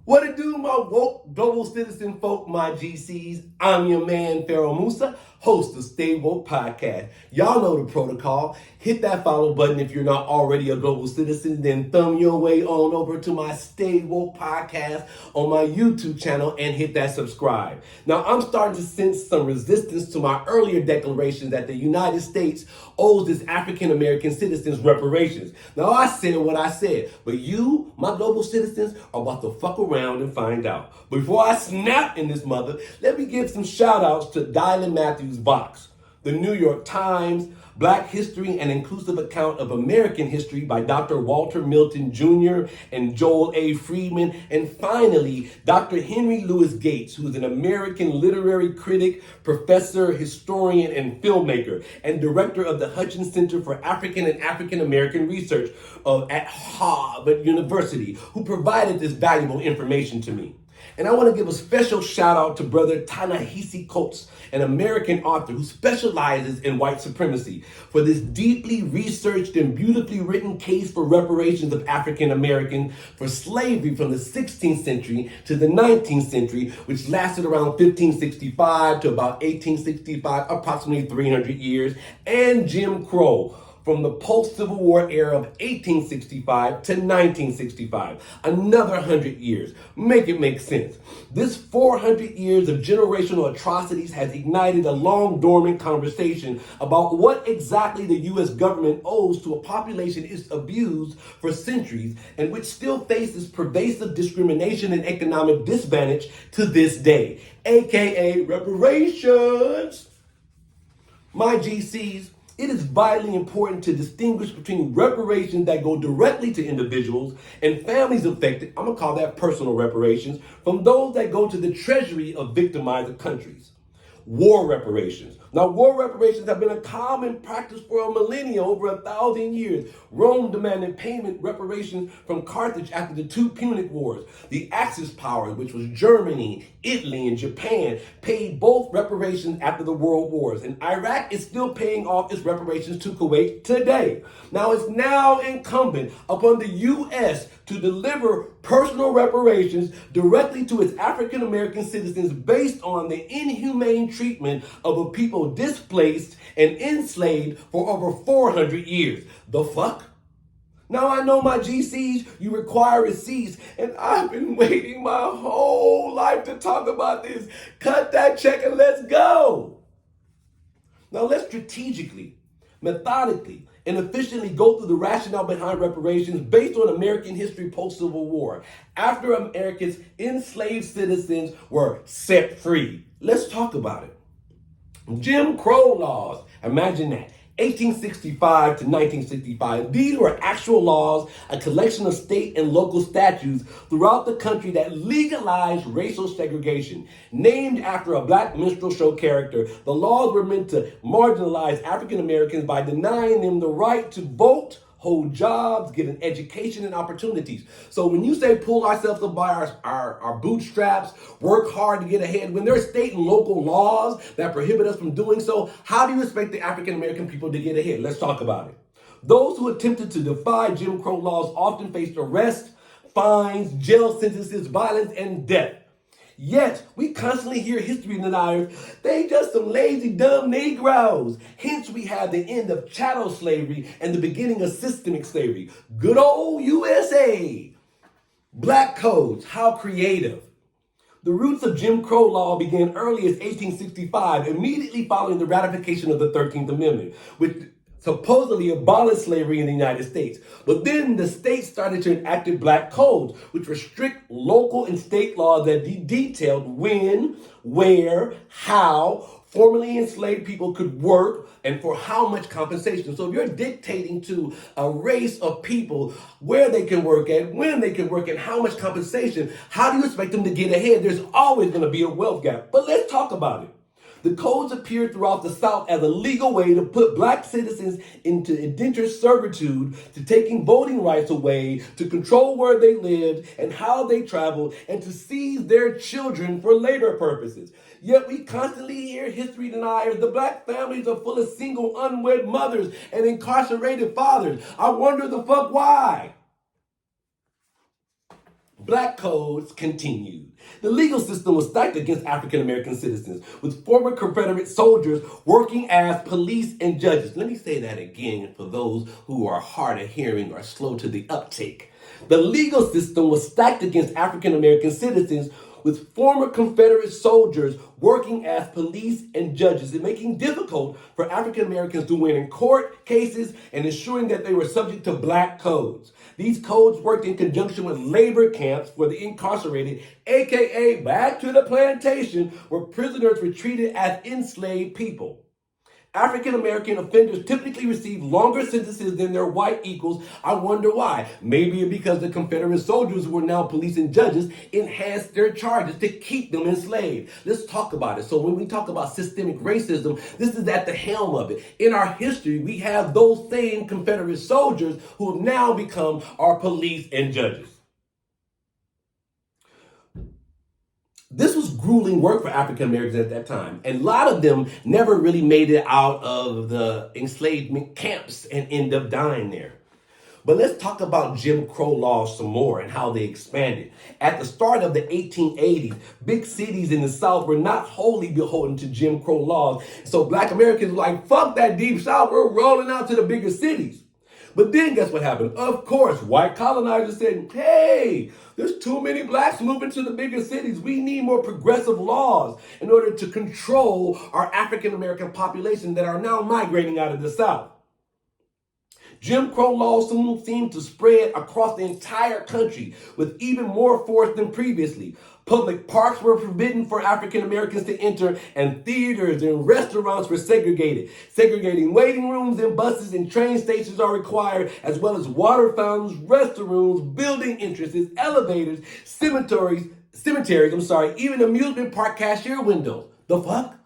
What it do, my woke global citizen folk, my GCs? I'm your man, Pharaoh, host of Stay Woke Podcast. Y'all know the protocol. Hit that follow button if you're not already a global citizen. Then thumb your way on over to my Stay Woke Podcast on my YouTube channel and hit that subscribe. Now, I'm starting to sense some resistance to my earlier declaration that the United States owes its African American citizens reparations. Now, I said what I said, but you, my global citizens, are about to fuck around and find out. Before I snap in this mother, let me give some shout outs to Dylan Matthews Box, the New York Times, Black History and Inclusive Account of American History by Dr. Walter Milton Jr. and Joel A. Friedman, and finally, Dr. Henry Louis Gates, who is an American literary critic, professor, historian, and filmmaker, and director of the Hutchins Center for African and African American Research at Harvard University, who provided this valuable information to me. And I want to give a special shout out to brother Ta-Nehisi Coates, an American author who specializes in white supremacy, for this deeply researched and beautifully written case for reparations of African Americans for slavery from the 16th century to the 19th century, which lasted around 1565 to about 1865, approximately 300 years, and Jim Crow, from the post-Civil War era of 1865 to 1965, another 100 years. Make it make sense. This 400 years of generational atrocities has ignited a long dormant conversation about what exactly the U.S. government owes to a population it's abused for centuries and which still faces pervasive discrimination and economic disadvantage to this day, aka reparations. My GCs, it is vitally important to distinguish between reparations that go directly to individuals and families affected, I'm going to call that personal reparations, from those that go to the treasury of victimized countries. War reparations. Now, war reparations have been a common practice for a millennia, over 1,000 years. Rome demanded payment reparations from Carthage after the two Punic Wars. The Axis powers, which was Germany, Italy, and Japan, paid both reparations after the World Wars. And Iraq is still paying off its reparations to Kuwait today. Now, it's now incumbent upon the U.S. to deliver personal reparations directly to its African American citizens based on the inhumane treatment of a people displaced and enslaved for over 400 years. The fuck? Now I know my GCs, you require receipts, and I've been waiting my whole life to talk about this. Cut that check and let's go. Now let's strategically, methodically, and efficiently go through the rationale behind reparations based on American history post-Civil War, after America's enslaved citizens were set free. Let's talk about it. Jim Crow laws, imagine that. 1865 to 1965. These were actual laws, a collection of state and local statutes throughout the country that legalized racial segregation. Named after a black minstrel show character, the laws were meant to marginalize African Americans by denying them the right to vote, hold jobs, get an education and opportunities. So when you say pull ourselves up by our bootstraps, work hard to get ahead, when there are state and local laws that prohibit us from doing so, how do you expect the African American people to get ahead? Let's talk about it. Those who attempted to defy Jim Crow laws often faced arrest, fines, jail sentences, violence, and death. Yet, we constantly hear history deniers, they just some lazy, dumb Negroes. Hence, we have the end of chattel slavery and the beginning of systemic slavery. Good old USA. Black codes, how creative. The roots of Jim Crow law began early as 1865, immediately following the ratification of the 13th Amendment, which supposedly abolished slavery in the United States. But then the states started to enact black codes, which were strict local and state laws that detailed when, where, how formerly enslaved people could work and for how much compensation. So if you're dictating to a race of people where they can work at, when they can work, and how much compensation, how do you expect them to get ahead? There's always going to be a wealth gap. But let's talk about it. The codes appeared throughout the South as a legal way to put black citizens into indentured servitude, to taking voting rights away, to control where they lived and how they traveled, and to seize their children for labor purposes. Yet we constantly hear history deniers. The black families are full of single unwed mothers and incarcerated fathers. I wonder the fuck why. black codes continued. The legal system was stacked against African American citizens, with former Confederate soldiers working as police and judges. Let me say that again for those who are hard of hearing or slow to the uptake. The legal system was stacked against African American citizens, with former Confederate soldiers working as police and judges, and making it difficult for African Americans to win in court cases and ensuring that they were subject to black codes. These codes worked in conjunction with labor camps for the incarcerated, aka back to the plantation, where prisoners were treated as enslaved people. African American offenders typically receive longer sentences than their white equals. I wonder why. Maybe because the Confederate soldiers who were now police and judges enhanced their charges to keep them enslaved. Let's talk about it. So when we talk about systemic racism, this is at the helm of it. In our history, we have those same Confederate soldiers who have now become our police and judges. This was grueling work for African Americans at that time, and a lot of them never really made it out of the enslavement camps and end up dying there. But let's talk about Jim Crow laws some more and how they expanded. At the start of the 1880s, big cities in the South were not wholly beholden to Jim Crow laws, so black Americans were like, fuck that deep South, we're rolling out to the bigger cities. But then guess what happened? Of course, white colonizers said, hey, there's too many blacks moving to the bigger cities. We need more progressive laws in order to control our African American population that are now migrating out of the South. Jim Crow laws soon seemed to spread across the entire country with even more force than previously. Public parks were forbidden for African Americans to enter, and theaters and restaurants were segregated. Segregating waiting rooms and buses and train stations are required, as well as water fountains, restrooms, building entrances, elevators, cemeteries, even amusement park cashier windows. The fuck?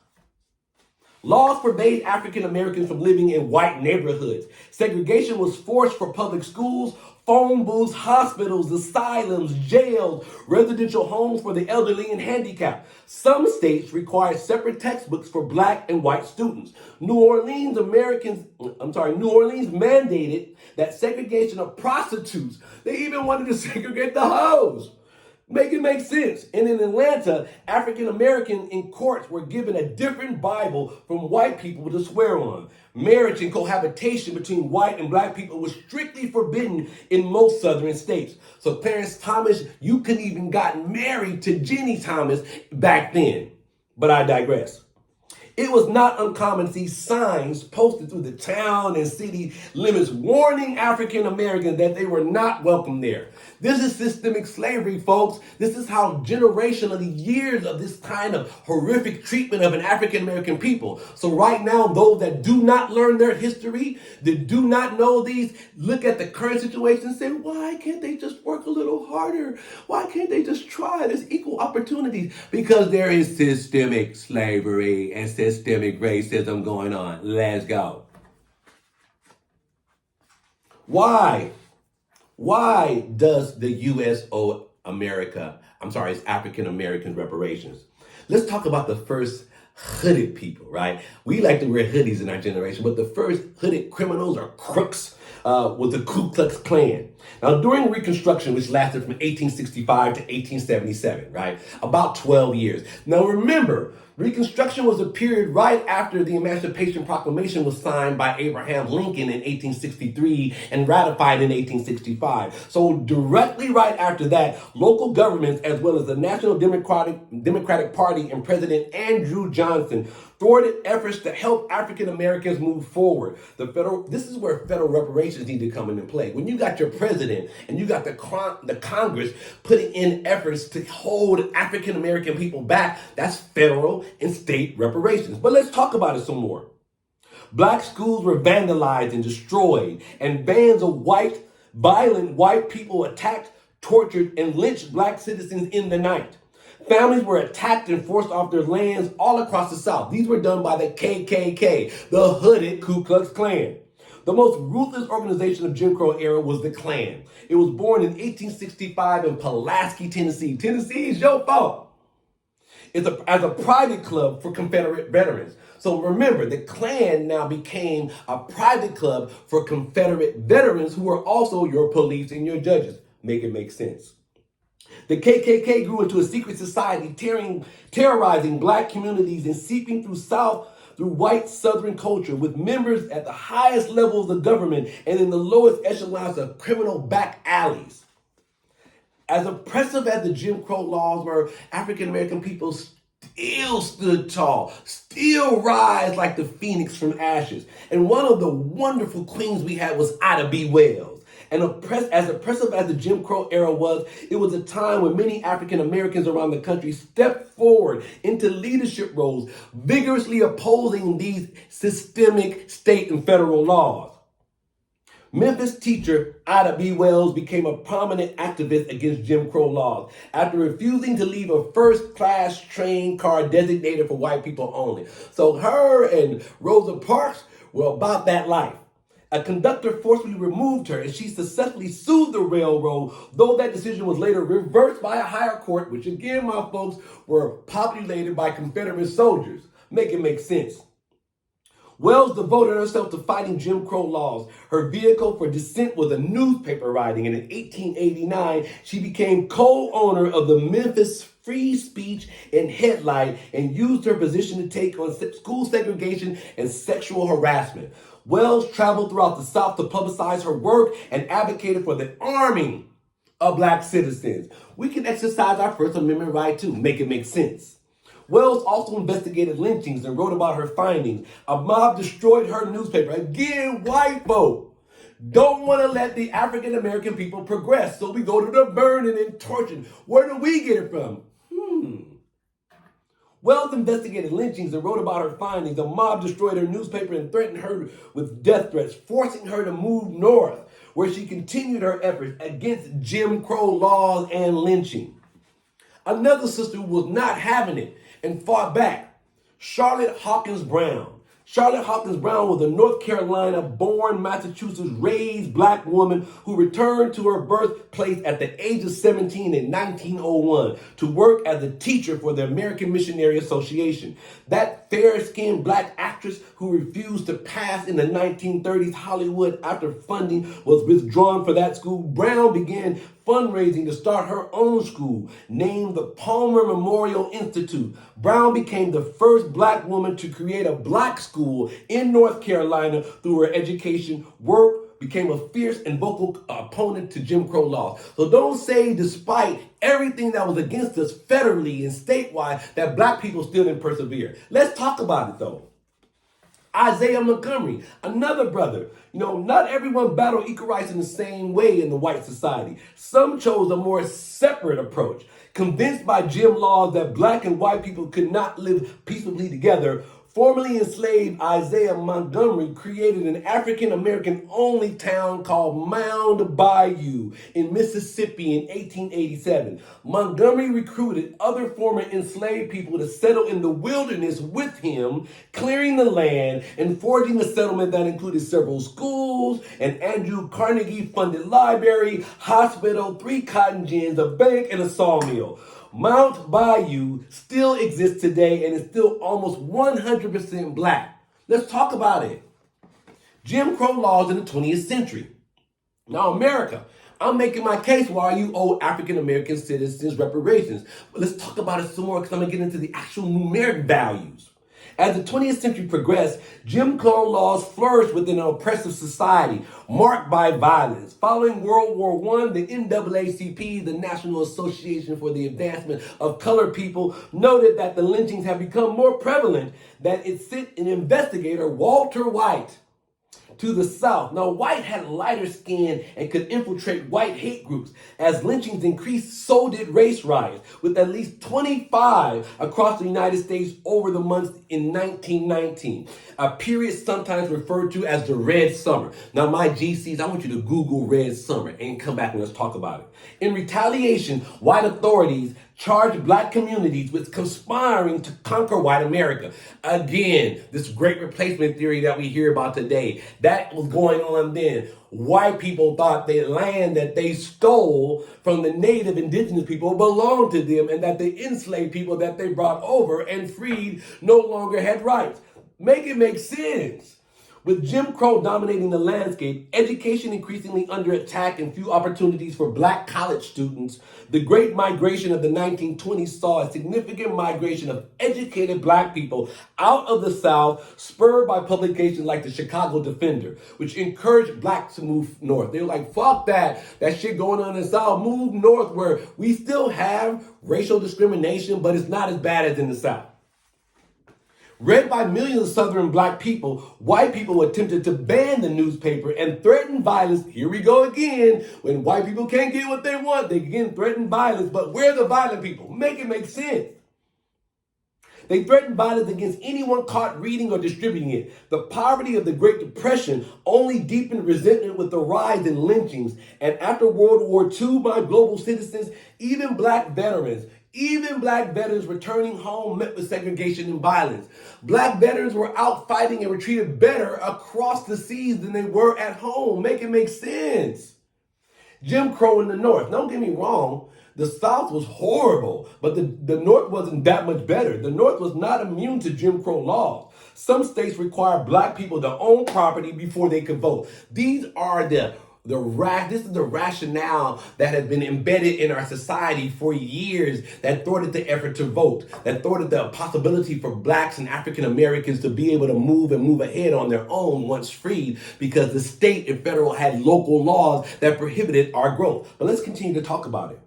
Laws forbade African Americans from living in white neighborhoods. Segregation was forced for public schools, phone booths, hospitals, asylums, jails, residential homes for the elderly and handicapped. Some states required separate textbooks for black and white students. New Orleans mandated that segregation of prostitutes. They even wanted to segregate the hoes. Make it make sense. And in Atlanta, African Americans in courts were given a different Bible from white people to swear on. Marriage and cohabitation between white and black people was strictly forbidden in most southern states. So Clarence Thomas, you couldn't even got married to Jenny Thomas back then. But I digress. It was not uncommon to see signs posted through the town and city limits warning African Americans that they were not welcome there. This is systemic slavery, folks. This is how generationally years of this kind of horrific treatment of an African American people. So right now, those that do not learn their history, that do not know these, look at the current situation and say, why can't they just work a little harder? Why can't they just try? There's equal opportunities. Because there is systemic slavery and systemic racism going on. Let's go. Why does the U.S. owe its African American reparations? Let's talk about the first hooded people, right? We like to wear hoodies in our generation, but the first hooded criminals or crooks was the Ku Klux Klan. Now, during Reconstruction, which lasted from 1865 to 1877, right? About 12 years. Now, remember, Reconstruction was a period right after the Emancipation Proclamation was signed by Abraham Lincoln in 1863 and ratified in 1865. So directly right after that, local governments, as well as the National Democratic Party and President Andrew Johnson, thwarted efforts to help African Americans move forward. This is where federal reparations need to come into play. When you got your president and you got the Congress putting in efforts to hold African American people back, that's federal and state reparations. But let's talk about it some more. Black schools were vandalized and destroyed, and bands of violent white people attacked, tortured, and lynched black citizens in the night. Families were attacked and forced off their lands all across the South. These were done by the KKK, the hooded Ku Klux Klan. The most ruthless organization of Jim Crow era was the Klan. It was born in 1865 in Pulaski, Tennessee. Tennessee is your fault. As a private club for Confederate veterans. So remember, the Klan now became a private club for Confederate veterans who were also your police and your judges. Make it make sense. The KKK grew into a secret society, terrorizing black communities and seeping through white Southern culture, with members at the highest levels of government and in the lowest echelons of criminal back alleys. As oppressive as the Jim Crow laws were, African American people still stood tall, still rise like the phoenix from ashes. And one of the wonderful queens we had was Ida B. Wells. And as oppressive as the Jim Crow era was, it was a time when many African Americans around the country stepped forward into leadership roles, vigorously opposing these systemic state and federal laws. Memphis teacher Ida B. Wells became a prominent activist against Jim Crow laws after refusing to leave a first-class train car designated for white people only. So her and Rosa Parks were about that life. A conductor forcibly removed her, and she successfully sued the railroad, though that decision was later reversed by a higher court, which again, my folks, were populated by Confederate soldiers. Make it make sense. Wells devoted herself to fighting Jim Crow laws. Her vehicle for dissent was a newspaper writing, and in 1889, she became co-owner of the Memphis Free Speech and Headlight and used her position to take on school segregation and sexual harassment. Wells traveled throughout the South to publicize her work and advocated for the arming of black citizens. We can exercise our First Amendment right too. Make it make sense. Wells also investigated lynchings and wrote about her findings. A mob destroyed her newspaper. Again, white folk don't want to let the African American people progress, so we go to the burning and torching. Where do we get it from? Wells investigated lynchings and wrote about her findings. A mob destroyed her newspaper and threatened her with death threats, forcing her to move north, where she continued her efforts against Jim Crow laws and lynching. Another sister who was not having it and fought back, Charlotte Hawkins Brown. Charlotte Hawkins Brown was a North Carolina-born, Massachusetts-raised black woman who returned to her birthplace at the age of 17 in 1901 to work as a teacher for the American Missionary Association. That fair-skinned black actress who refused to pass in the 1930s Hollywood after funding was withdrawn for that school, Brown began fundraising to start her own school, named the Palmer Memorial Institute. Brown became the first black woman to create a black school in North Carolina. Through her education work, became a fierce and vocal opponent to Jim Crow laws. So don't say, despite everything that was against us federally and statewide, that black people still didn't persevere. Let's talk about it though. Isaiah Montgomery, another brother. Not everyone battled equal rights in the same way in the white society. Some chose a more separate approach. Convinced by Jim laws that black and white people could not live peacefully together, formerly enslaved Isaiah Montgomery created an African-American only town called Mound Bayou in Mississippi in 1887. Montgomery recruited other former enslaved people to settle in the wilderness with him, clearing the land and forging a settlement that included several schools, an Andrew Carnegie-funded library, hospital, 3 cotton gins, a bank, and a sawmill. Mount Bayou still exists today and is still almost 100% black. Let's talk about it. Jim Crow laws in the 20th century. Now, America, I'm making my case why you owe African American citizens reparations. But let's talk about it some more because I'm going to get into the actual numeric values. As the 20th century progressed, Jim Crow laws flourished within an oppressive society marked by violence. Following World War I, the NAACP, the National Association for the Advancement of Colored People, noted that the lynchings have become more prevalent, that it sent an investigator, Walter White, to the South. Now, White had lighter skin and could infiltrate white hate groups. As lynchings increased, so did race riots, with at least 25 across the United States over the months in 1919, a period sometimes referred to as the Red Summer. Now, my GCs, I want you to Google Red Summer and come back and let's talk about it. In retaliation, white authorities charged black communities with conspiring to conquer white America. Again, this great replacement theory that we hear about today, that was going on then. White people thought the land that they stole from the native indigenous people belonged to them, and that the enslaved people that they brought over and freed no longer had rights. Make it make sense. With Jim Crow dominating the landscape, education increasingly under attack, and few opportunities for black college students, the Great Migration of the 1920s saw a significant migration of educated black people out of the South, spurred by publications like the Chicago Defender, which encouraged blacks to move north. They were like, fuck that shit going on in the South, move north where we still have racial discrimination, but it's not as bad as in the South. Read by millions of Southern black people, white people attempted to ban the newspaper and threaten violence. Here we go again. When white people can't get what they want, they again threaten violence. But where are the violent people? Make it make sense. They threatened violence against anyone caught reading or distributing it. The poverty of the Great Depression only deepened resentment with the rise in lynchings. And after World War II, my global citizens, even black veterans returning home met with segregation and violence. Black veterans were out fighting and were treated better across the seas than they were at home. Make it make sense. Jim Crow in the North. Don't get me wrong. The South was horrible, but the North wasn't that much better. The North was not immune to Jim Crow laws. Some states require black people to own property before they could vote. These are this is the rationale that has been embedded in our society for years that thwarted the effort to vote, that thwarted the possibility for blacks and African Americans to be able to move ahead on their own once freed, because the state and federal had local laws that prohibited our growth. But let's continue to talk about it.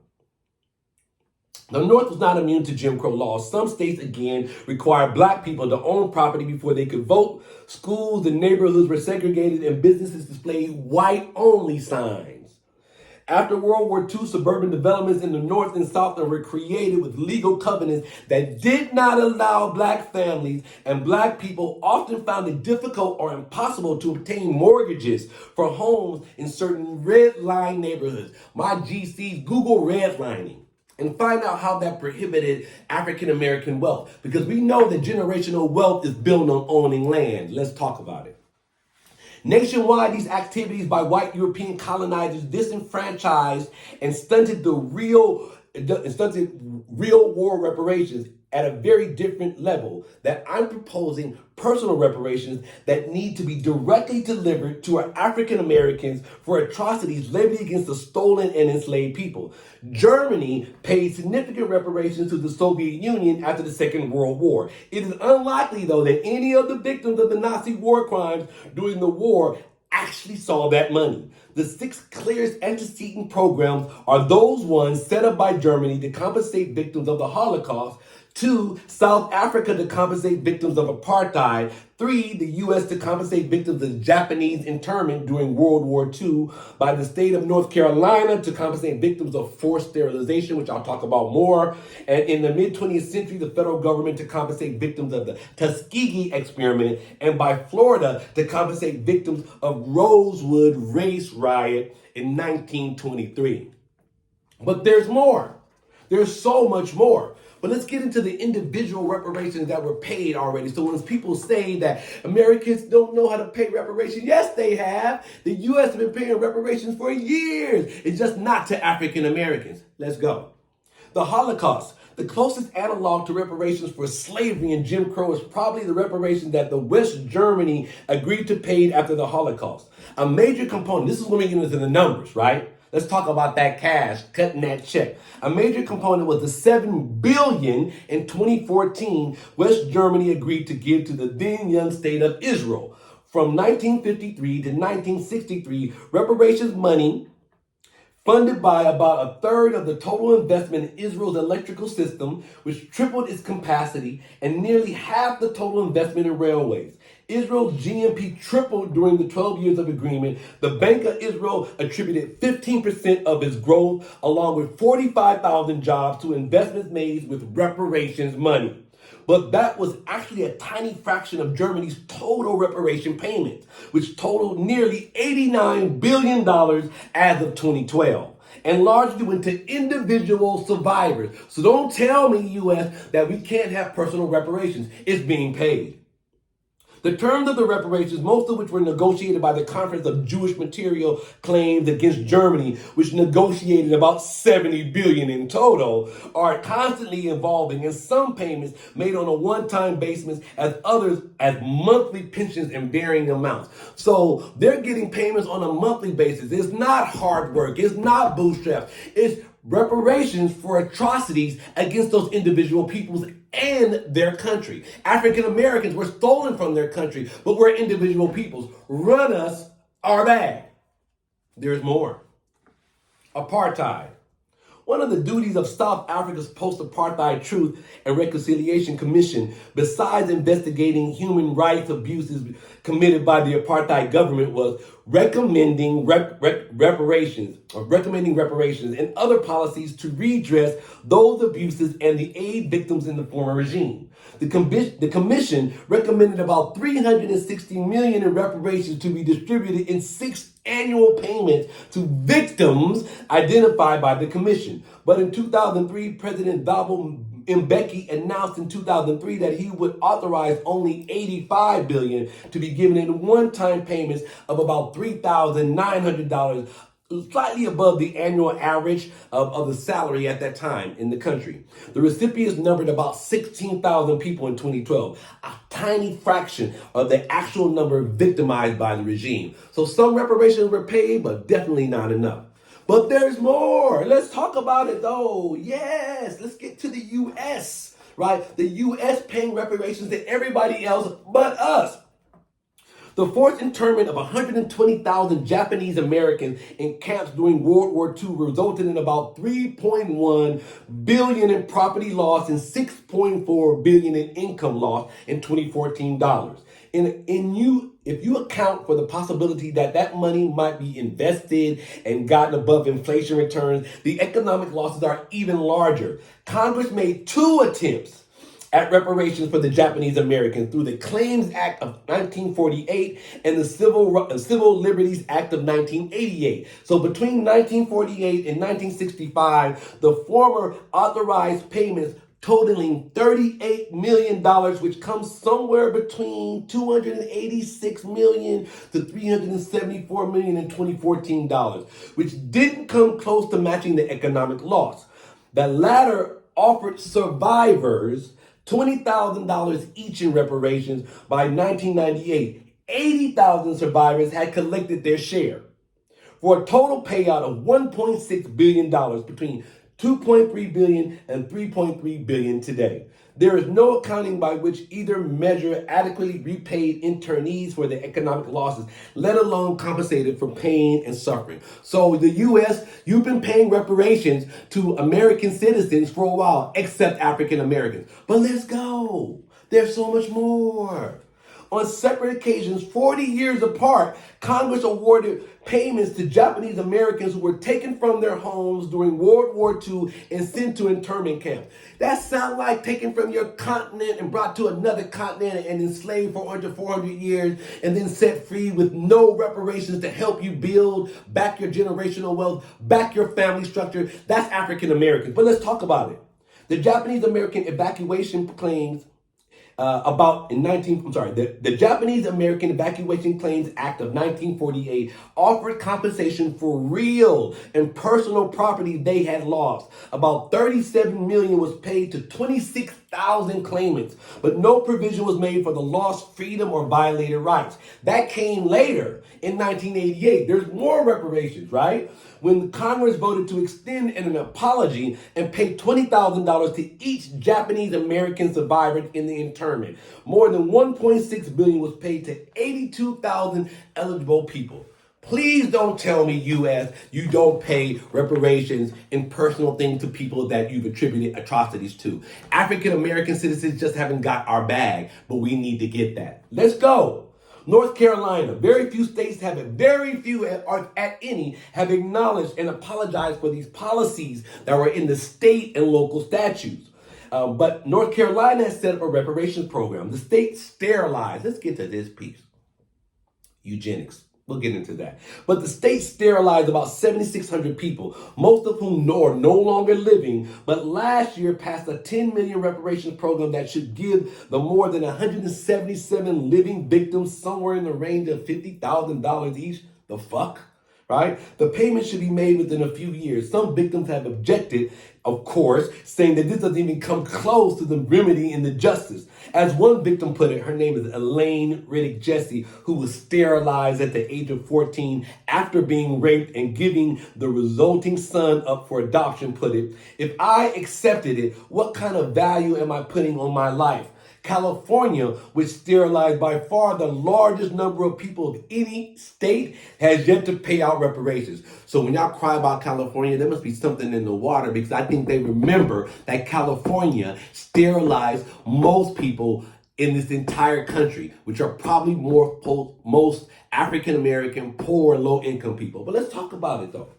The North was not immune to Jim Crow laws. Some states, again, required black people to own property before they could vote. Schools and neighborhoods were segregated, and businesses displayed white-only signs. After World War II, suburban developments in the North and South were created with legal covenants that did not allow black families, and black people often found it difficult or impossible to obtain mortgages for homes in certain red line neighborhoods. My GCs, Google redlining and find out how that prohibited African American wealth, because we know that generational wealth is built on owning land. Let's talk about it. Nationwide, these activities by white European colonizers disenfranchised and stunted real war reparations at a very different level that I'm proposing personal reparations that need to be directly delivered to our African Americans for atrocities levied against the stolen and enslaved people. Germany paid significant reparations to the Soviet Union after the Second World War. It is unlikely, though, that any of the victims of the Nazi war crimes during the war actually saw that money. The 6 clearest antecedent programs are those ones set up by Germany to compensate victims of the Holocaust, 2, South Africa to compensate victims of apartheid, 3, the U.S. to compensate victims of Japanese internment during World War II, by the state of North Carolina to compensate victims of forced sterilization, which I'll talk about more, and in the mid-20th century, the federal government to compensate victims of the Tuskegee experiment, and by Florida to compensate victims of Rosewood race riot in 1923. But there's more. There's so much more. But let's get into the individual reparations that were paid already. So when people say that Americans don't know how to pay reparations, yes, they have. The U.S. has been paying reparations for years. It's just not to African Americans. Let's go. The Holocaust. The closest analog to reparations for slavery and Jim Crow is probably the reparations that the West Germany agreed to pay after the Holocaust. A major component, this is when we get into the numbers, right? Let's talk about that cash, cutting that check. A major component was the $7 billion in 2014 West Germany agreed to give to the then young state of Israel. From 1953 to 1963, reparations money funded by about a third of the total investment in Israel's electrical system, which tripled its capacity, and nearly half the total investment in railways. Israel's GNP tripled during the 12 years of agreement. The Bank of Israel attributed 15% of its growth, along with 45,000 jobs, to investments made with reparations money. But that was actually a tiny fraction of Germany's total reparation payments, which totaled nearly $89 billion as of 2012. And largely went to individual survivors. So don't tell me, U.S., that we can't have personal reparations. It's being paid. The terms of the reparations, most of which were negotiated by the Conference of Jewish Material Claims against Germany, which negotiated about $70 billion in total, are constantly evolving, and some payments made on a one-time basis, as others as monthly pensions in varying amounts. So they're getting payments on a monthly basis. It's not hard work. It's not bootstraps. It's reparations for atrocities against those individual peoples and their country. African Americans were stolen from their country, but we're individual peoples. Run us our bag. There's more. Apartheid. One of the duties of South Africa's Post-Apartheid Truth and Reconciliation Commission, besides investigating human rights abuses committed by the apartheid government, was recommending reparations and other policies to redress those abuses and the aid victims in the former regime. The commission recommended about $360 million in reparations to be distributed in 6 annual payments to victims identified by the commission. But in 2003, President Thabo Mbeki announced in 2003 that he would authorize only $85 billion to be given in one-time payments of about $3,900, slightly above the annual average of the salary at that time in the country. The recipients numbered about 16,000 people in 2012, a tiny fraction of the actual number victimized by the regime. So some reparations were paid, but definitely not enough. But there's more. Let's talk about it though. Yes, let's get to the U.S., right? The U.S. paying reparations to everybody else but us. The forced internment of 120,000 Japanese Americans in camps during World War II resulted in about $3.1 billion in property loss and $6.4 billion in income loss in 2014 dollars. If you account for the possibility that that money might be invested and gotten above inflation returns, the economic losses are even larger. Congress made 2 attempts at reparations for the Japanese Americans through the Claims Act of 1948 and the Civil Liberties Act of 1988. So between 1948 and 1965, the former authorized payments totaling $38 million, which comes somewhere between $286 million to $374 million in 2014 dollars, which didn't come close to matching the economic loss. The latter offered survivors $20,000 each in reparations. By 1998, 80,000 survivors had collected their share, for a total payout of $1.6 billion between $2.3 billion and $3.3 billion today. There is no accounting by which either measure adequately repaid internees for their economic losses, let alone compensated for pain and suffering. So the U.S., you've been paying reparations to American citizens for a while, except African Americans. But let's go. There's so much more. On separate occasions, 40 years apart, Congress awarded payments to Japanese Americans who were taken from their homes during World War II and sent to internment camps. That sounds like taken from your continent and brought to another continent and enslaved for under 400 years and then set free with no reparations to help you build back your generational wealth, back your family structure. That's African Americans. But let's talk about it. The Japanese American evacuation claims the Japanese American Evacuation Claims Act of 1948 offered compensation for real and personal property they had lost. About $37 million was paid to 26,000 claimants, but no provision was made for the lost freedom or violated rights. That came later in 1988. There's more reparations, right? When Congress voted to extend an apology and pay $20,000 to each Japanese American survivor in the internment. More than $1.6 billion was paid to 82,000 eligible people. Please don't tell me, U.S., you don't pay reparations and personal things to people that you've attributed atrocities to. African American citizens just haven't got our bag, but we need to get that. Let's go. North Carolina, very few states have it, very few at any have acknowledged and apologized for these policies that were in the state and local statutes. But North Carolina has set up a reparations program. The state sterilized, let's get to this piece, eugenics. We'll get into that. But the state sterilized about 7,600 people, most of whom are no longer living, but last year passed a 10 million reparations program that should give the more than 177 living victims somewhere in the range of $50,000 each. The fuck? Right? The payment should be made within a few years. Some victims have objected, of course, saying that this doesn't even come close to the remedy and the justice. As one victim put it, her name is Elaine Riddick Jesse, who was sterilized at the age of 14 after being raped and giving the resulting son up for adoption, put it, "If I accepted it, what kind of value am I putting on my life?" California, which sterilized by far the largest number of people of any state, has yet to pay out reparations. So when y'all cry about California, there must be something in the water, because I think they remember that California sterilized most people in this entire country, which are probably most African-American, poor, and low-income people. But let's talk about it, though.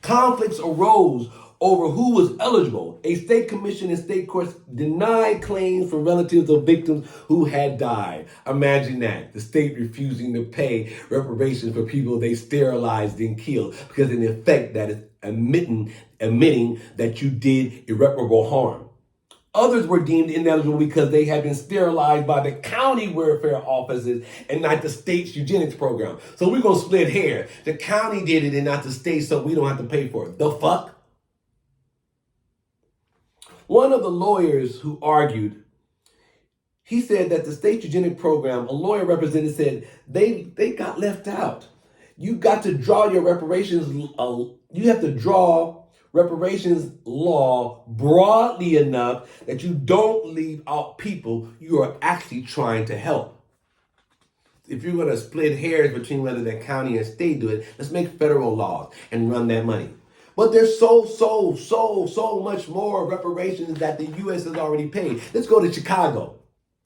Conflicts arose over who was eligible. A state commission and state courts denied claims from relatives of victims who had died. Imagine that. The state refusing to pay reparations for people they sterilized and killed, because in effect that is admitting that you did irreparable harm. Others were deemed ineligible because they had been sterilized by the county welfare offices and not the state's eugenics program. So we're going to split hairs. The county did it and not the state, so we don't have to pay for it. The fuck? One of the lawyers who argued, he said that the state eugenic program, a lawyer representative said, they got left out. You got to draw your reparations, you have to draw reparations law broadly enough that you don't leave out people you are actually trying to help. If you're going to split hairs between whether the county and state do it, let's make federal laws and run that money. But there's so much more reparations that the U.S. has already paid. Let's go to Chicago.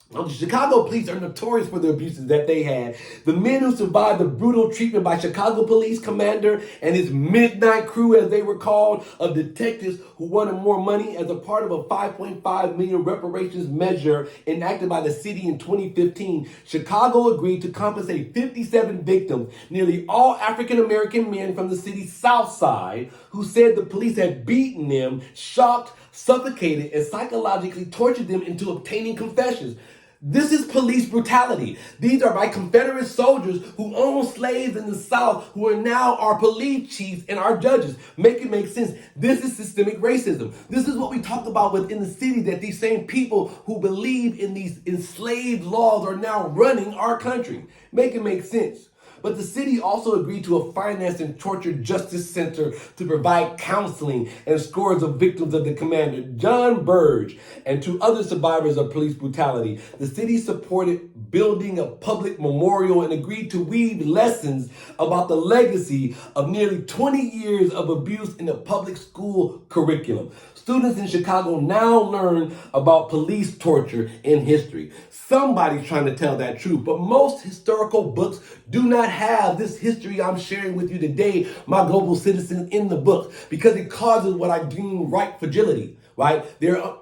The Chicago police are notorious for the abuses that they had. The men who survived the brutal treatment by Chicago police commander and his midnight crew, as they were called, of detectives who wanted more money as a part of a $5.5 million reparations measure enacted by the city in 2015. Chicago agreed to compensate 57 victims, nearly all African-American men from the city's south side, who said the police had beaten them, shocked, suffocated, and psychologically tortured them into obtaining confessions. This is police brutality. These are by Confederate soldiers who owned slaves in the South, who are now our police chiefs and our judges. Make it make sense. This is systemic racism. This is what we talked about within the city, that these same people who believe in these enslaved laws are now running our country. Make it make sense. But the city also agreed to a finance and torture justice center to provide counseling and scores of victims of the commander, John Burge, and to other survivors of police brutality. The city supported building a public memorial and agreed to weave lessons about the legacy of nearly 20 years of abuse in the public school curriculum. Students in Chicago now learn about police torture in history. Somebody's trying to tell that truth, but most historical books do not have this history I'm sharing with you today, my global citizens, in the book, because it causes what I deem white fragility, right? There are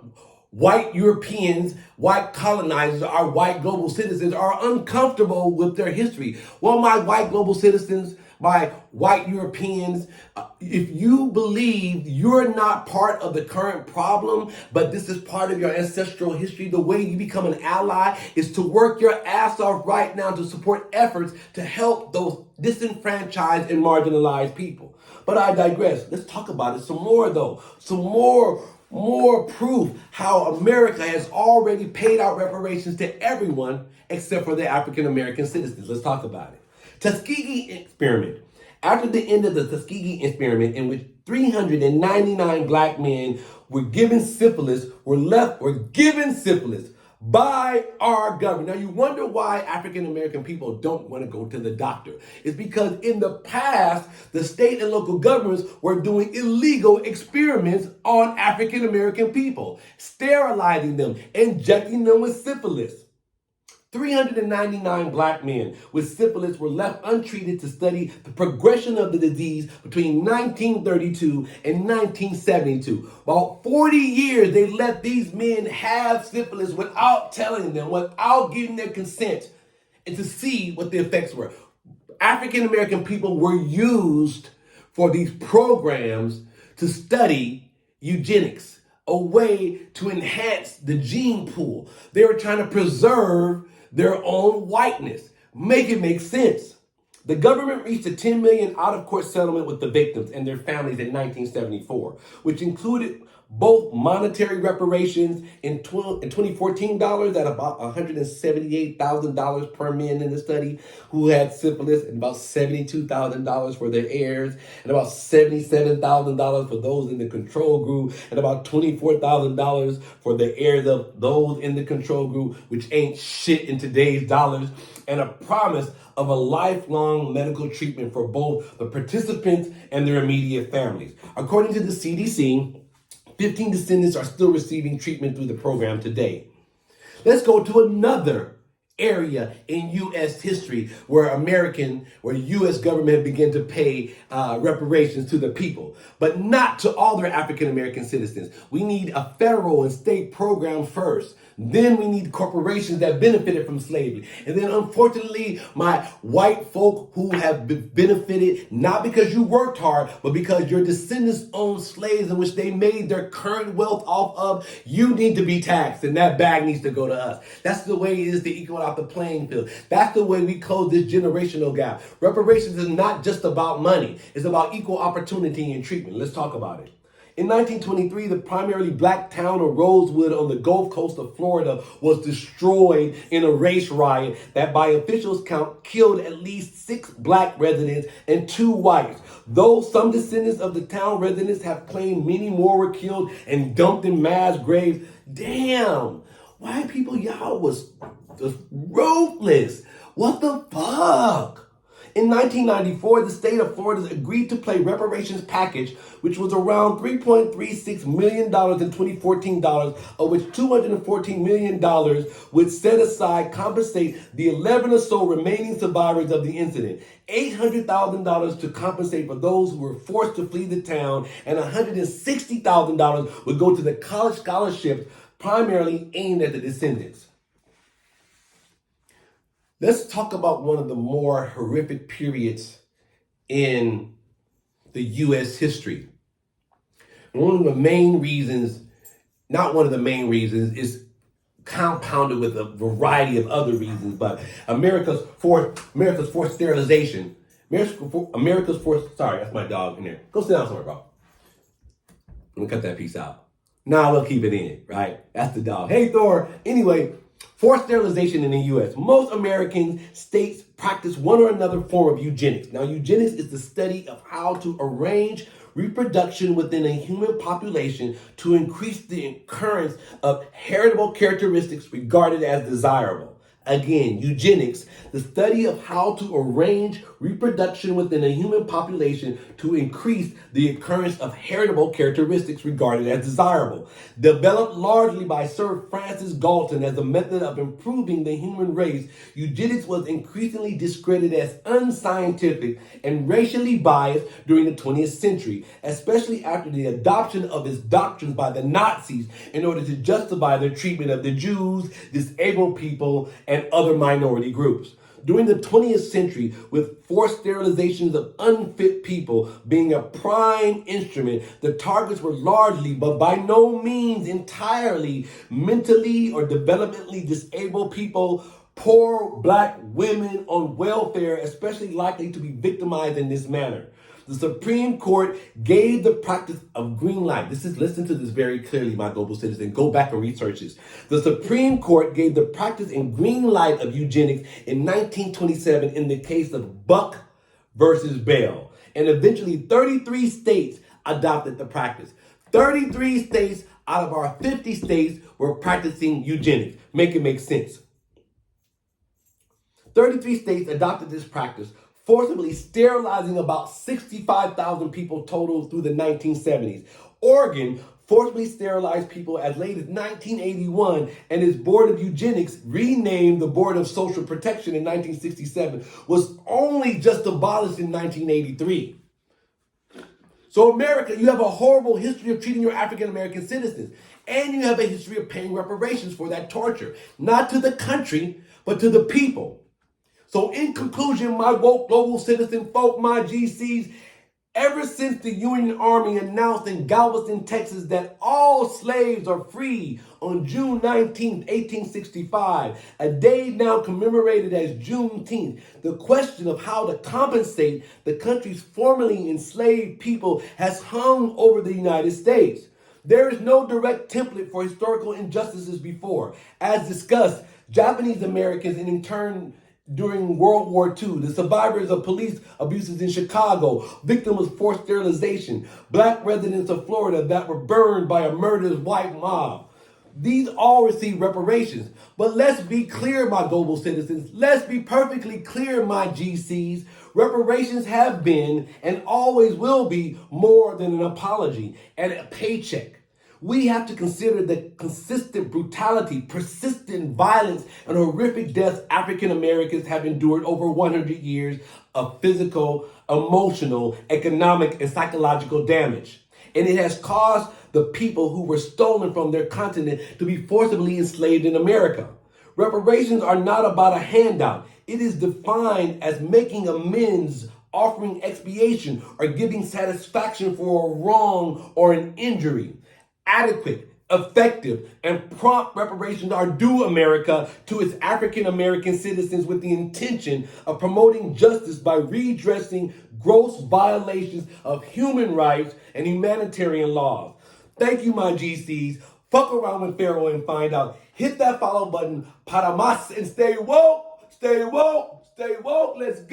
white Europeans, white colonizers, our white global citizens are uncomfortable with their history. Well, my white global citizens, my white Europeans, if you believe you're not part of the current problem, but this is part of your ancestral history, the way you become an ally is to work your ass off right now to support efforts to help those disenfranchised and marginalized people. But I digress. Let's talk about it some more, though. Some more proof how America has already paid out reparations to everyone except for the African American citizens. Let's talk about it. Tuskegee experiment. After the end of the Tuskegee experiment, in which 399 black men were given syphilis by our government. Now you wonder why African American people don't want to go to the doctor. It's because in the past, the state and local governments were doing illegal experiments on African American people, sterilizing them, injecting them with syphilis. 399 black men with syphilis were left untreated to study the progression of the disease between 1932 and 1972. About 40 years, they let these men have syphilis without telling them, without giving their consent, and to see what the effects were. African American people were used for these programs to study eugenics, a way to enhance the gene pool. They were trying to preserve their own whiteness. Make it make sense. The government reached a $10 million out-of-court settlement with the victims and their families in 1974, which included both monetary reparations in 2014 dollars at about $178,000 per man in the study who had syphilis, and about $72,000 for their heirs, and about $77,000 for those in the control group, and about $24,000 for the heirs of those in the control group, which ain't shit in today's dollars, and a promise of a lifelong medical treatment for both the participants and their immediate families. According to the CDC, 15 descendants are still receiving treatment through the program today. Let's go to another area in U.S. history where the U.S. government began to pay reparations to the people, but not to all their African American citizens. We need a federal and state program first. Then we need corporations that benefited from slavery. And then, unfortunately, my white folk who have benefited, not because you worked hard, but because your descendants owned slaves in which they made their current wealth off of, you need to be taxed, and that bag needs to go to us. That's the way it is to equal out the playing field. That's the way we close this generational gap. Reparations is not just about money. It's about equal opportunity and treatment. Let's talk about it. In 1923, the primarily black town of Rosewood on the Gulf Coast of Florida was destroyed in a race riot that by officials' count killed at least 6 black residents and 2 whites. Though some descendants of the town residents have claimed many more were killed and dumped in mass graves, damn, white people, y'all was just ruthless. What the fuck? In 1994, the state of Florida agreed to pay reparations package, which was around $3.36 million in 2014 dollars, of which $214 million would set aside compensate the 11 or so remaining survivors of the incident, $800,000 to compensate for those who were forced to flee the town, and $160,000 would go to the college scholarships primarily aimed at the descendants. Let's talk about one of the more horrific periods in the U.S. history. One of the main reasons, not one of the main reasons, is compounded with a variety of other reasons, but America's forced sterilization. Sorry, that's my dog in there. Go sit down somewhere, bro. I'm gonna cut that piece out. Nah, we'll keep it in, right? That's the dog. Hey, Thor. Anyway, forced sterilization in the U.S. Most American states practice one or another form of eugenics. Now, eugenics is the study of how to arrange reproduction within a human population to increase the occurrence of heritable characteristics regarded as desirable. Again, eugenics, the study of how to arrange reproduction within a human population to increase the occurrence of heritable characteristics regarded as desirable. Developed largely by Sir Francis Galton as a method of improving the human race, eugenics was increasingly discredited as unscientific and racially biased during the 20th century, especially after the adoption of its doctrines by the Nazis in order to justify their treatment of the Jews, disabled people, and other minority groups. During the 20th century, with forced sterilizations of unfit people being a prime instrument, the targets were largely, but by no means entirely, mentally or developmentally disabled people, poor black women on welfare, especially likely to be victimized in this manner. The Supreme Court gave the practice of green light. Listen to this very clearly, my global citizen. Go back and research this. The Supreme Court gave the practice in green light of eugenics in 1927 in the case of Buck versus Bell. And eventually 33 states adopted the practice. 33 states out of our 50 states were practicing eugenics. Make it make sense. 33 states adopted this practice, forcibly sterilizing about 65,000 people total through the 1970s. Oregon forcibly sterilized people as late as 1981, and its Board of Eugenics, renamed the Board of Social Protection in 1967, was only just abolished in 1983. So America, you have a horrible history of treating your African American citizens, and you have a history of paying reparations for that torture, not to the country, but to the people. So in conclusion, my woke global citizen folk, my GCs, ever since the Union Army announced in Galveston, Texas that all slaves are free on June 19th, 1865, a day now commemorated as Juneteenth, the question of how to compensate the country's formerly enslaved people has hung over the United States. There is no direct template for historical injustices before. As discussed, Japanese Americans and in turn during World War II, the survivors of police abuses in Chicago, victims of forced sterilization, black residents of Florida that were burned by a murderous white mob. These all receive reparations. But let's be clear, my global citizens. Let's be perfectly clear, my GCs. Reparations have been and always will be more than an apology and a paycheck. We have to consider the consistent brutality, persistent violence, and horrific deaths African Americans have endured over 100 years of physical, emotional, economic, and psychological damage. And it has caused the people who were stolen from their continent to be forcibly enslaved in America. Reparations are not about a handout. It is defined as making amends, offering expiation, or giving satisfaction for a wrong or an injury. Adequate, effective, and prompt reparations are due America to its African American citizens with the intention of promoting justice by redressing gross violations of human rights and humanitarian laws. Thank you, my GCs. Fuck around with Pharaoh and find out. Hit that follow button, para más, and stay woke, stay woke, stay woke. Let's go.